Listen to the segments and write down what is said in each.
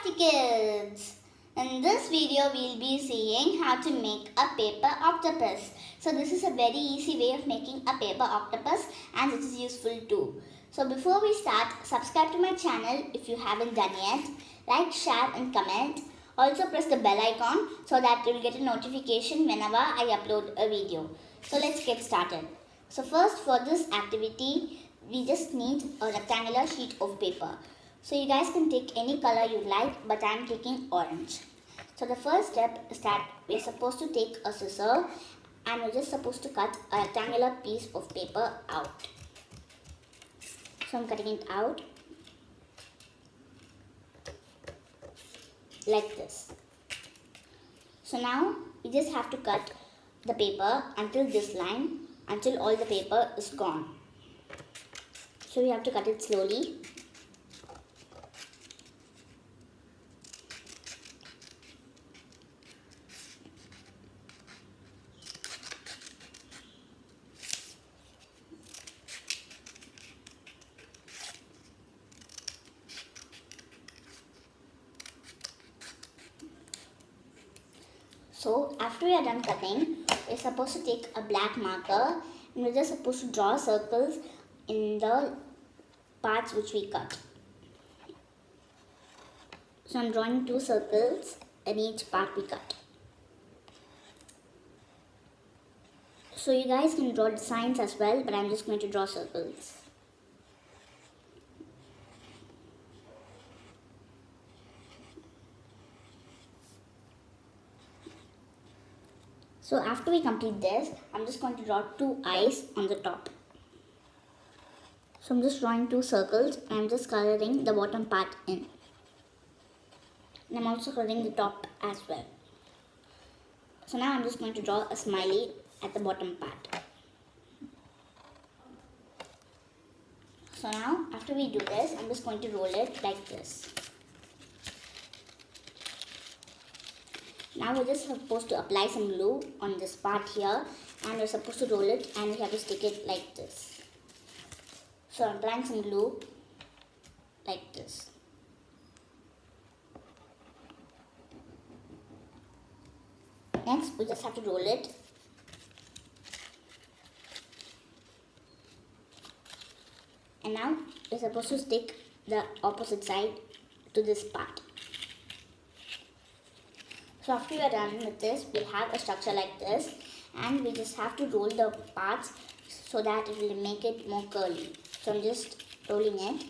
Crafty Kids! In this video, we'll be seeing how to make a paper octopus. So this is a very easy way of making a paper octopus and it is useful too. So before we start, subscribe to my channel if you haven't done yet. Like, share and comment. Also press the bell icon so that you'll get a notification whenever I upload a video. So let's get started. So first, for this activity, we just need a rectangular sheet of paper. So you guys can take any color you like, but I'm taking orange. So the first step is that we're supposed to take a scissor and we're just supposed to cut a rectangular piece of paper out. So I'm cutting it out like this. So now we just have to cut the paper until this line, until all the paper is gone. So we have to cut it slowly. So after we are done cutting, we're supposed to take a black marker and we're just supposed to draw circles in the parts which we cut. So I'm drawing 2 circles in each part we cut. So you guys can draw designs as well, but I'm just going to draw circles. So after we complete this, I'm just going to draw 2 eyes on the top. So I'm just drawing 2 circles and I'm just coloring the bottom part in. And I'm also coloring the top as well. So now I'm just going to draw a smiley at the bottom part. So now after we do this, I'm just going to roll it like this. Now we're just supposed to apply some glue on this part here and we're supposed to roll it and we have to stick it like this. So I'm applying some glue like this. Next we just have to roll it. And now we're supposed to stick the opposite side to this part. So after we are done with this, we'll have a structure like this and we just have to roll the parts so that it will make it more curly. So I'm just rolling it.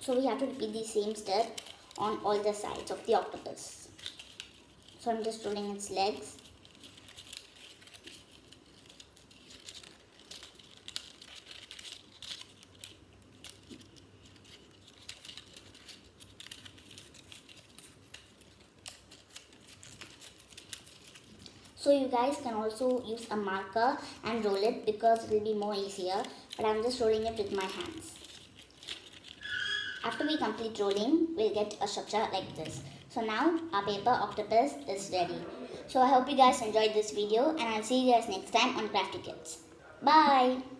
So we have to repeat the same step on all the sides of the octopus. So I'm just rolling its legs. So you guys can also use a marker and roll it because it will be more easier, but I'm just rolling it with my hands. After we complete rolling, we'll get a structure like this. So now our paper octopus is ready. So I hope you guys enjoyed this video and I'll see you guys next time on Crafty Kids. Bye!